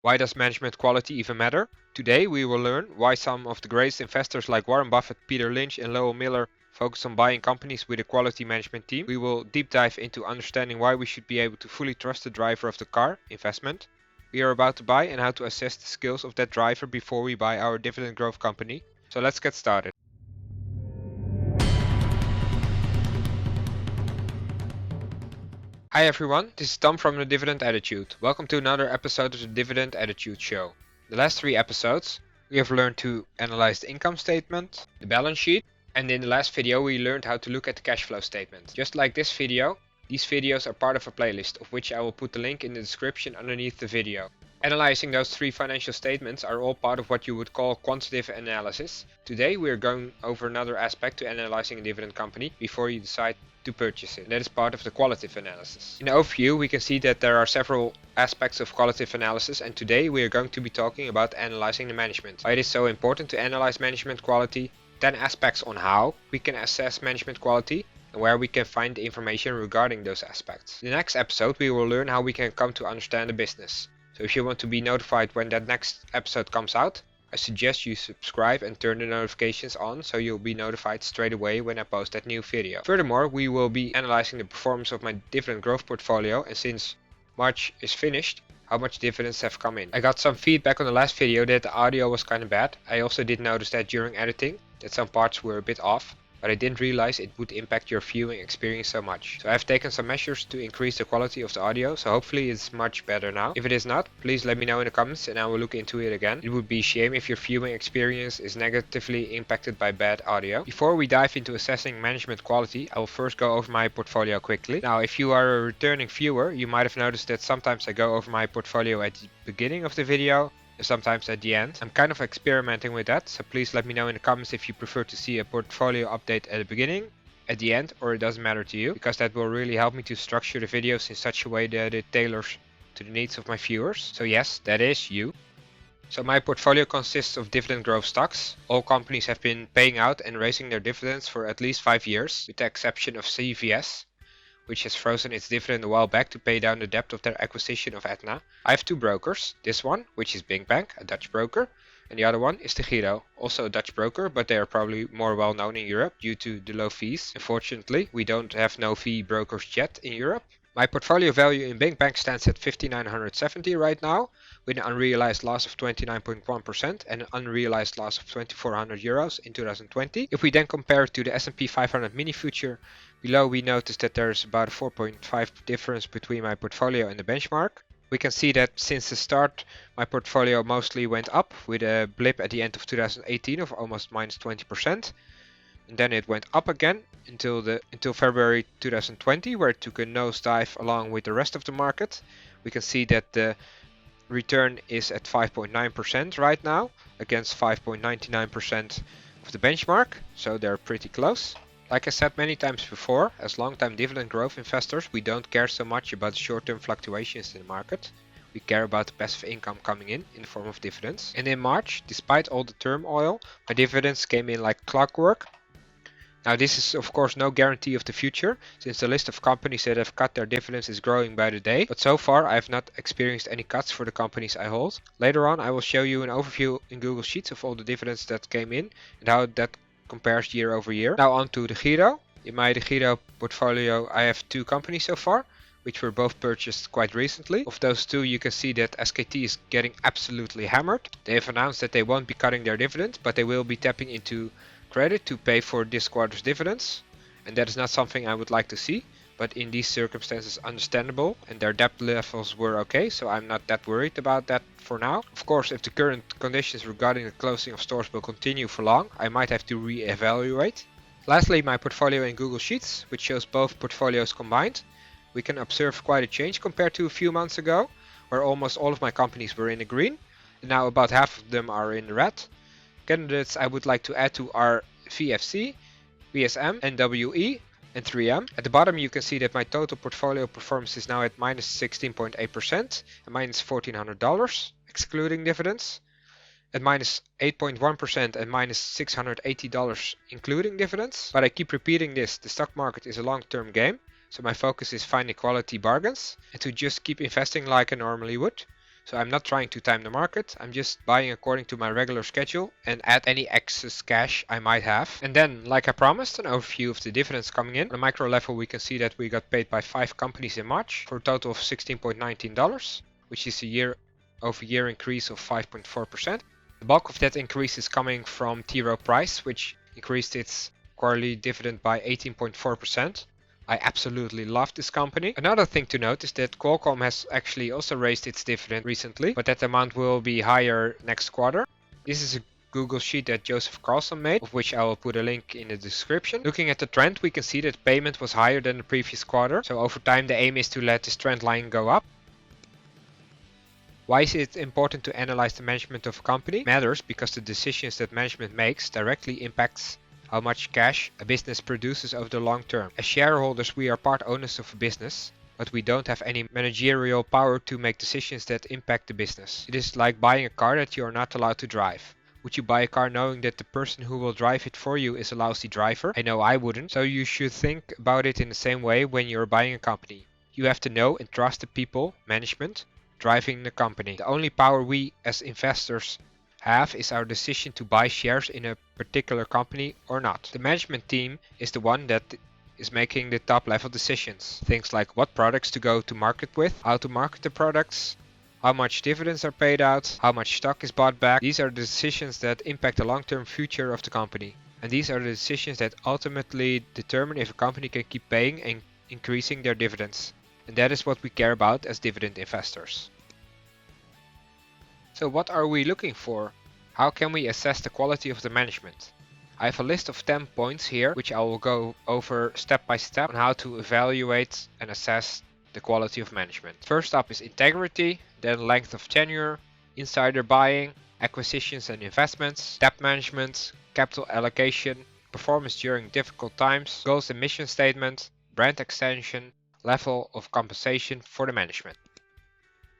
Why does management quality even matter? Today we will learn why some of the greatest investors like Warren Buffett, Peter Lynch and Lowell Miller focus on buying companies with a quality management team. We will deep dive into understanding why we should be able to fully trust the driver of the car investment we are about to buy and how to assess the skills of that driver before we buy our dividend growth company. So let's get started. Hi everyone, this is Tom from the Dividend Attitude. Welcome to another episode of the Dividend Attitude Show. The last 3 episodes, we have learned to analyze the income statement, the balance sheet, and in the last video we learned how to look at the cash flow statement. Just like this video, these videos are part of a playlist, of which I will put the link in the description underneath the video. Analyzing those 3 financial statements are all part of what you would call quantitative analysis. Today we are going over another aspect to analyzing a dividend company before you decide to purchase it. That is part of the qualitative analysis. In the overview we can see that there are several aspects of qualitative analysis, and today we are going to be talking about analyzing the management. Why it is so important to analyze management quality, 10 aspects on how we can assess management quality, and where we can find the information regarding those aspects. In the next episode we will learn how we can come to understand the business. So if you want to be notified when that next episode comes out, I suggest you subscribe and turn the notifications on so you'll be notified straight away when I post that new video. Furthermore, we will be analyzing the performance of my dividend growth portfolio, and since March is finished, how much dividends have come in. I got some feedback on the last video that the audio was kinda bad. I also did notice that during editing that some parts were a bit off, but I didn't realize it would impact your viewing experience so much. So I've taken some measures to increase the quality of the audio, so hopefully it's much better now. If it is not, please let me know in the comments and I will look into it again. It would be a shame if your viewing experience is negatively impacted by bad audio. Before we dive into assessing management quality, I will first go over my portfolio quickly. Now, if you are a returning viewer, you might have noticed that sometimes I go over my portfolio at the beginning of the video, sometimes at the end. I'm kind of experimenting with that, so please let me know in the comments if you prefer to see a portfolio update at the beginning, at the end, or it doesn't matter to you, because that will really help me to structure the videos in such a way that it tailors to the needs of my viewers. So yes, that is you. So my portfolio consists of dividend growth stocks. All companies have been paying out and raising their dividends for at least 5 years, with the exception of CVS, which has frozen its dividend a while back to pay down the debt of their acquisition of Aetna. I have 2 brokers, this one, which is Big Bank, a Dutch broker, and the other one is the Giro, also a Dutch broker, but they are probably more well known in Europe due to the low fees. Unfortunately, we don't have no fee brokers yet in Europe. My portfolio value in Big Bank stands at 5,970 right now, with an unrealized loss of 29.1% and an unrealized loss of 2,400 euros in 2020. If we then compare it to the S&P 500 mini future, below we notice that there's about a 4.5 difference between my portfolio and the benchmark. We can see that since the start my portfolio mostly went up, with a blip at the end of 2018 of almost minus 20%. And then it went up again until February 2020, where it took a nosedive along with the rest of the market. We can see that the return is at 5.9% right now against 5.99% of the benchmark, so they're pretty close. Like I said many times before, as long-time dividend growth investors, we don't care so much about short-term fluctuations in the market. We care about the passive income coming in the form of dividends. And in March, despite all the turmoil, my dividends came in like clockwork. Now this is of course no guarantee of the future, since the list of companies that have cut their dividends is growing by the day, but so far I have not experienced any cuts for the companies I hold. Later on I will show you an overview in Google Sheets of all the dividends that came in and how that compares year over year. Now on to the Giro. In my Giro portfolio I have 2 companies so far, which were both purchased quite recently. Of those 2 you can see that SKT is getting absolutely hammered. They have announced that they won't be cutting their dividend, but they will be tapping into credit to pay for this quarter's dividends, and that is not something I would like to see, but in these circumstances understandable, and their debt levels were okay, so I'm not that worried about that for now. Of course, if the current conditions regarding the closing of stores will continue for long, I might have to re-evaluate. Lastly, my portfolio in Google Sheets, which shows both portfolios combined. We can observe quite a change compared to a few months ago, where almost all of my companies were in the green, and now about half of them are in the red. Candidates I would like to add to are VFC, VSM, NWE, and 3M. At the bottom you can see that my total portfolio performance is now at minus 16.8% and minus $1,400, excluding dividends. At minus 8.1% and minus $680, including dividends. But I keep repeating this, the stock market is a long-term game, so my focus is finding quality bargains and to just keep investing like I normally would. So I'm not trying to time the market, I'm just buying according to my regular schedule and add any excess cash I might have. And then, like I promised, an overview of the dividends coming in. On a micro level, we can see that we got paid by 5 companies in March for a total of $16.19, which is a year-over-year increase of 5.4%. The bulk of that increase is coming from T. Rowe Price, which increased its quarterly dividend by 18.4%. I absolutely love this company. Another thing to note is that Qualcomm has actually also raised its dividend recently, but that amount will be higher next quarter. This is a Google sheet that Joseph Carlson made, of which I will put a link in the description. Looking at the trend, we can see that payment was higher than the previous quarter. So over time, the aim is to let this trend line go up. Why is it important to analyze the management of a company? It matters because the decisions that management makes directly impacts how much cash a business produces over the long term. As shareholders, we are part owners of a business, but we don't have any managerial power to make decisions that impact the business. It is like buying a car that you are not allowed to drive. Would you buy a car knowing that the person who will drive it for you is a lousy driver? I know I wouldn't. So you should think about it in the same way when you're buying a company. You have to know and trust the people, management, driving the company. The only power we as investors have is our decision to buy shares in a particular company or not. The management team is the one that is making the top level decisions. Things like what products to go to market with, how to market the products, how much dividends are paid out, how much stock is bought back. These are the decisions that impact the long-term future of the company. And these are the decisions that ultimately determine if a company can keep paying and increasing their dividends. And that is what we care about as dividend investors. So what are we looking for? How can we assess the quality of the management? I have a list of 10 points here, which I will go over step by step on how to evaluate and assess the quality of management. First up is integrity, then length of tenure, insider buying, acquisitions and investments, debt management, capital allocation, performance during difficult times, goals and mission statement, brand extension, level of compensation for the management.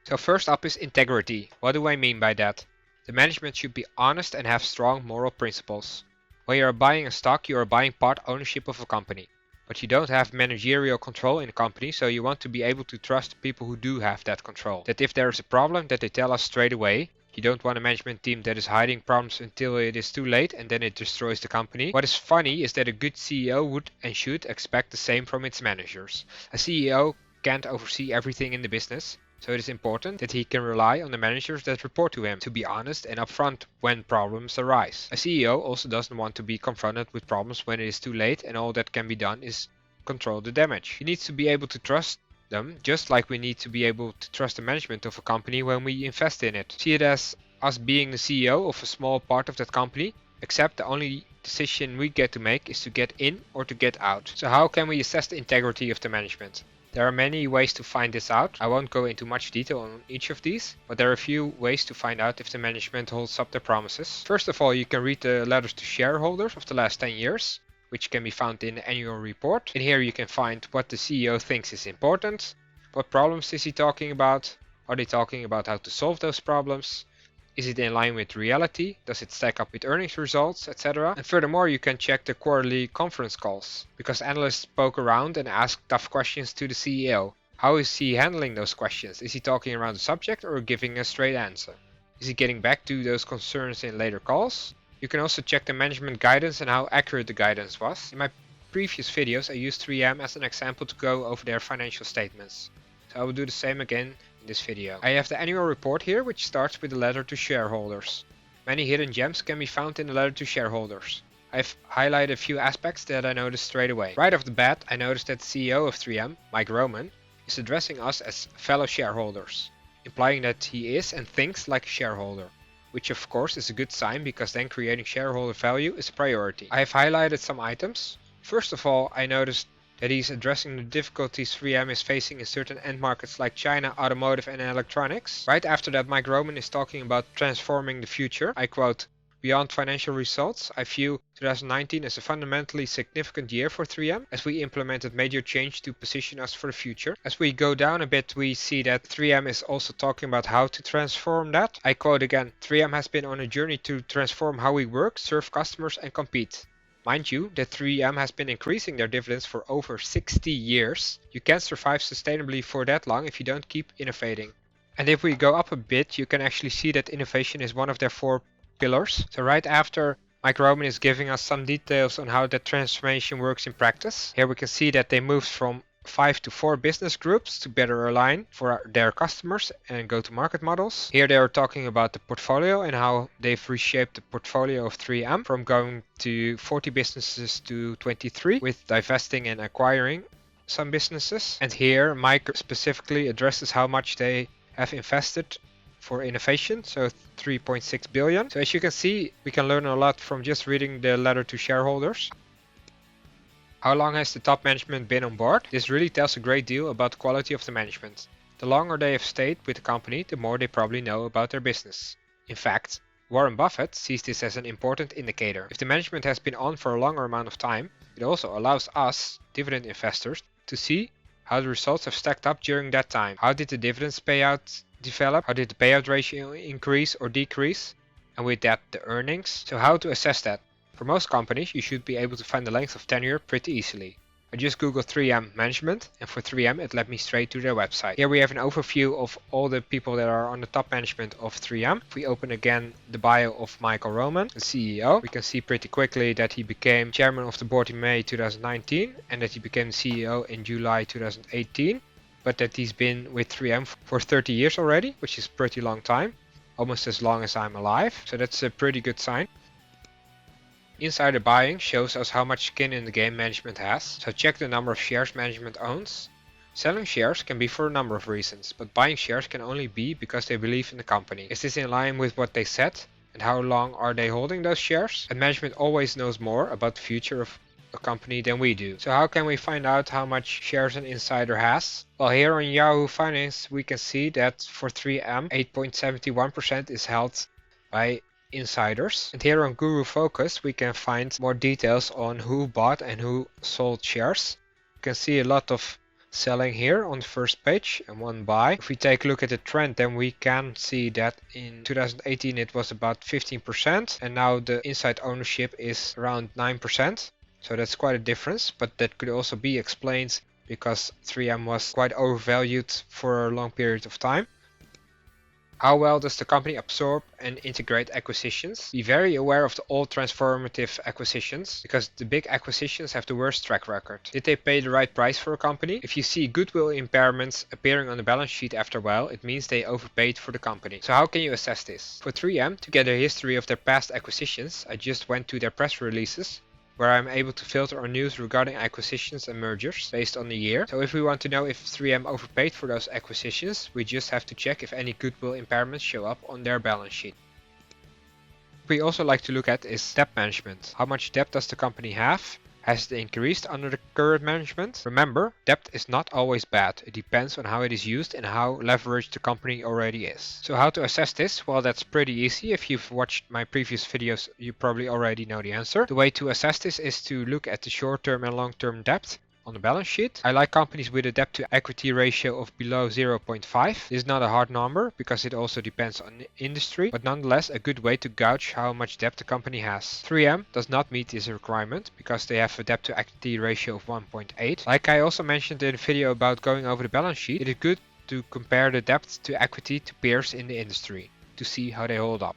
So first up is integrity. What do I mean by that? The management should be honest and have strong moral principles. When you are buying a stock, you are buying part ownership of a company. But you don't have managerial control in a company, so you want to be able to trust the people who do have that control. That if there is a problem, that they tell us straight away. You don't want a management team that is hiding problems until it is too late and then it destroys the company. What is funny is that a good CEO would and should expect the same from its managers. A CEO can't oversee everything in the business. So it is important that he can rely on the managers that report to him to be honest and upfront when problems arise. A CEO also doesn't want to be confronted with problems when it is too late and all that can be done is control the damage. He needs to be able to trust them, just like we need to be able to trust the management of a company when we invest in it. See it as us being the CEO of a small part of that company, except the only decision we get to make is to get in or to get out. So how can we assess the integrity of the management? There are many ways to find this out. I won't go into much detail on each of these, but there are a few ways to find out if the management holds up their promises. First of all, you can read the letters to shareholders of the last 10 years, which can be found in the annual report. In here you can find what the CEO thinks is important, what problems is he talking about, are they talking about how to solve those problems, is it in line with reality? Does it stack up with earnings results, etc.? And furthermore, you can check the quarterly conference calls, because analysts poke around and ask tough questions to the CEO. How is he handling those questions? Is he talking around the subject or giving a straight answer? Is he getting back to those concerns in later calls? You can also check the management guidance and how accurate the guidance was. In my previous videos, I used 3M as an example to go over their financial statements. So I will do the same again in this video. I have the annual report here, which starts with a letter to shareholders. Many hidden gems can be found in the letter to shareholders. I've highlighted a few aspects that I noticed straight away. Right off the bat, I noticed that the CEO of 3M, Mike Roman, is addressing us as fellow shareholders, implying that he is and thinks like a shareholder, which of course is a good sign because then creating shareholder value is a priority. I have highlighted some items. First of all, I noticed that he's addressing the difficulties 3M is facing in certain end markets like China, automotive and electronics. Right after that, Mike Roman is talking about transforming the future. I quote, "Beyond financial results, I view 2019 as a fundamentally significant year for 3M as we implemented major change to position us for the future." As we go down a bit, we see that 3M is also talking about how to transform that. I quote again, "3M has been on a journey to transform how we work, serve customers and compete." Mind you, that 3M has been increasing their dividends for over 60 years. You can't survive sustainably for that long if you don't keep innovating. And if we go up a bit, you can actually see that innovation is one of their 4 pillars. So right after Mike Roman is giving us some details on how that transformation works in practice. Here we can see that they moved from 5 to 4 business groups to better align for their customers and go-to-market models. Here they are talking about the portfolio and how they've reshaped the portfolio of 3M from going to 40 businesses to 23 with divesting and acquiring some businesses. And here Mike specifically addresses how much they have invested for innovation, so 3.6 billion. So as you can see, we can learn a lot from just reading the letter to shareholders. How long has the top management been on board? This really tells a great deal about the quality of the management. The longer they have stayed with the company, the more they probably know about their business. In fact, Warren Buffett sees this as an important indicator. If the management has been on for a longer amount of time, it also allows us, dividend investors, to see how the results have stacked up during that time. How did the dividends payout develop? How did the payout ratio increase or decrease? And with that, the earnings. So how to assess that? For most companies, you should be able to find the length of tenure pretty easily. I just googled 3M management, and for 3M it led me straight to their website. Here we have an overview of all the people that are on the top management of 3M. If we open again the bio of Michael Roman, the CEO, we can see pretty quickly that he became chairman of the board in May 2019 and that he became the CEO in July 2018, but that he's been with 3M for 30 years already, which is a pretty long time, almost as long as I'm alive, so that's a pretty good sign. Insider buying shows us how much skin in the game management has, so check the number of shares management owns. Selling shares can be for a number of reasons, but buying shares can only be because they believe in the company. Is this in line with what they said? And how long are they holding those shares? And management always knows more about the future of a company than we do. So how can we find out how much shares an insider has? Well, here on Yahoo Finance we can see that for 3M 8.71% is held by insiders, and here on Guru Focus we can find more details on who bought and who sold shares. You can see a lot of selling here on the first page and one buy. If we take a look at the trend, then we can see that in 2018 it was about 15% and now the inside ownership is around 9%, so that's quite a difference, but that could also be explained because 3M was quite overvalued for a long period of time. How well does the company absorb and integrate acquisitions? Be very aware of the old transformative acquisitions, because the big acquisitions have the worst track record. Did they pay the right price for a company? If you see goodwill impairments appearing on the balance sheet after a while, it means they overpaid for the company. So how can you assess this? For 3M, to get a history of their past acquisitions, I just went to their press releases, where I'm able to filter on news regarding acquisitions and mergers based on the year. So if we want to know if 3M overpaid for those acquisitions, we just have to check if any goodwill impairments show up on their balance sheet. What we also like to look at is debt management. How much debt does the company have? Has it increased under the current management? Remember, debt is not always bad. It depends on how it is used and how leveraged the company already is. So how to assess this? Well, that's pretty easy. If you've watched my previous videos, you probably already know the answer. The way to assess this is to look at the short-term and long-term debt on the balance sheet. I like companies with a debt to equity ratio of below 0.5. This is not a hard number because it also depends on the industry, but nonetheless a good way to gauge how much debt the company has. 3M does not meet this requirement because they have a debt to equity ratio of 1.8. Like I also mentioned in the video about going over the balance sheet, it is good to compare the debt to equity to peers in the industry to see how they hold up.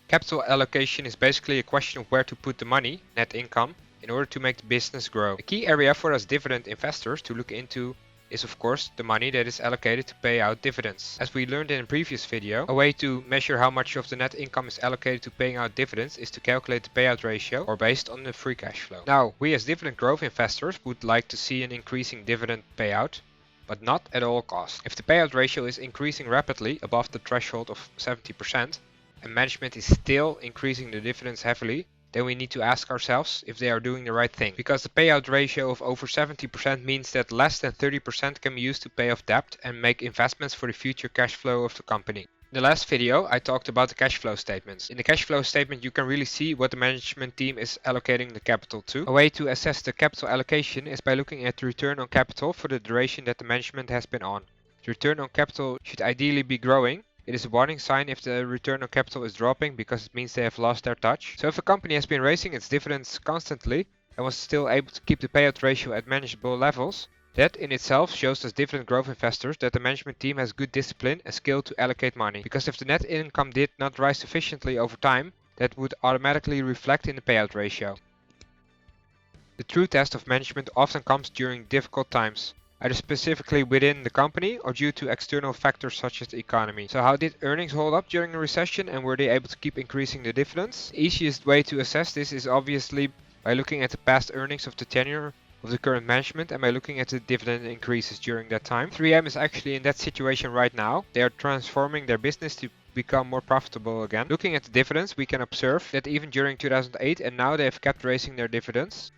Capital allocation is basically a question of where to put the money, net income, in order to make the business grow. A key area for us dividend investors to look into is of course the money that is allocated to pay out dividends. As we learned in a previous video, a way to measure how much of the net income is allocated to paying out dividends is to calculate the payout ratio or based on the free cash flow. Now, we as dividend growth investors would like to see an increasing dividend payout, but not at all costs. If the payout ratio is increasing rapidly above the threshold of 70% and management is still increasing the dividends heavily, then we need to ask ourselves if they are doing the right thing. Because the payout ratio of over 70% means that less than 30% can be used to pay off debt and make investments for the future cash flow of the company. In the last video, I talked about the cash flow statements. In the cash flow statement, you can really see what the management team is allocating the capital to. A way to assess the capital allocation is by looking at the return on capital for the duration that the management has been on. The return on capital should ideally be growing. It is a warning sign if the return on capital is dropping because it means they have lost their touch. So if a company has been raising its dividends constantly and was still able to keep the payout ratio at manageable levels, That in itself shows us dividend growth investors that the management team has good discipline and skill to allocate money, because if the net income did not rise sufficiently over time, that would automatically reflect in the payout ratio. The true test of management often comes during difficult times, either specifically within the company or due to external factors such as the economy. So how did earnings hold up during a recession, and were they able to keep increasing the dividends? The easiest way to assess this is obviously by looking at the past earnings of the tenure of the current management and by looking at the dividend increases during that time. 3M is actually in that situation right now. They are transforming their business to become more profitable again. Looking at the dividends, we can observe that even during 2008 and now they have kept raising their dividends.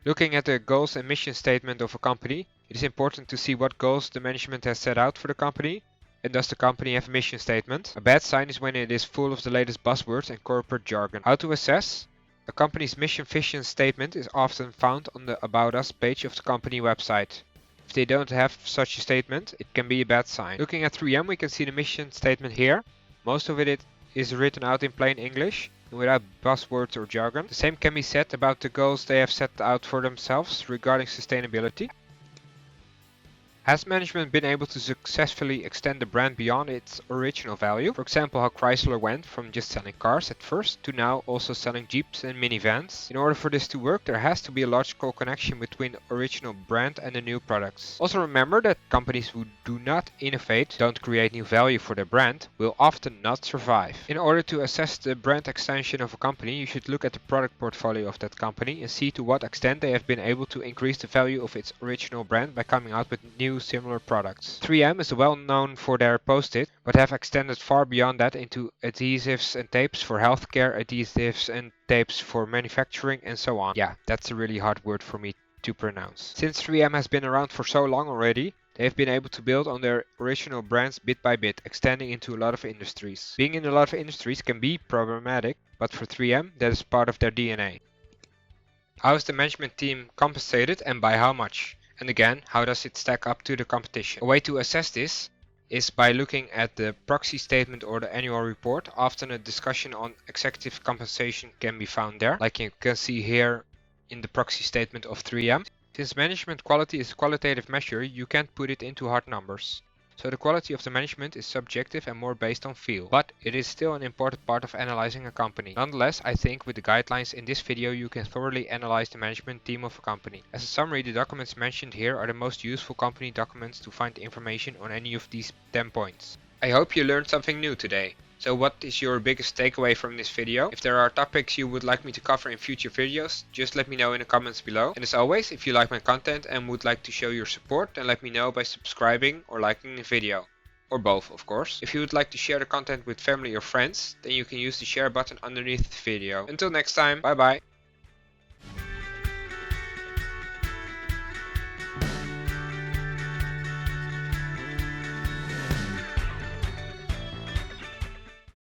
Looking at the goals and mission statement of a company, it is important to see what goals the management has set out for the company, and does the company have a mission statement. A bad sign is when it is full of the latest buzzwords and corporate jargon. How to assess? A company's mission vision statement is often found on the About Us page of the company website. If they don't have such a statement, it can be a bad sign. Looking at 3M, we can see the mission statement here. Most of it is written out in plain English and without buzzwords or jargon. The same can be said about the goals they have set out for themselves regarding sustainability. Has management been able to successfully extend the brand beyond its original value? For example, how Chrysler went from just selling cars at first to now also selling Jeeps and minivans. In order for this to work, there has to be a logical connection between the original brand and the new products. Also remember that companies who do not innovate, don't create new value for their brand, will often not survive. In order to assess the brand extension of a company, you should look at the product portfolio of that company and see to what extent they have been able to increase the value of its original brand by coming out with new similar products. 3M is well known for their Post-it, but have extended far beyond that into adhesives and tapes for healthcare, adhesives and tapes for manufacturing, and so on. Yeah, that's a really hard word for me to pronounce. Since 3M has been around for so long already, they have been able to build on their original brands bit by bit, extending into a lot of industries. Being in a lot of industries can be problematic, but for 3M, that is part of their DNA. How is the management team compensated and by how much? And again, how does it stack up to the competition? A way to assess this is by looking at the proxy statement or the annual report. Often a discussion on executive compensation can be found there, like you can see here in the proxy statement of 3M. Since management quality is a qualitative measure, you can't put it into hard numbers. So the quality of the management is subjective and more based on feel, but it is still an important part of analyzing a company. Nonetheless, I think with the guidelines in this video you can thoroughly analyze the management team of a company. As a summary, the documents mentioned here are the most useful company documents to find information on any of these 10 points. I hope you learned something new today. So what is your biggest takeaway from this video? If there are topics you would like me to cover in future videos, just let me know in the comments below. And as always, if you like my content and would like to show your support, then let me know by subscribing or liking the video. Or both, of course. If you would like to share the content with family or friends, then you can use the share button underneath the video. Until next time, bye bye.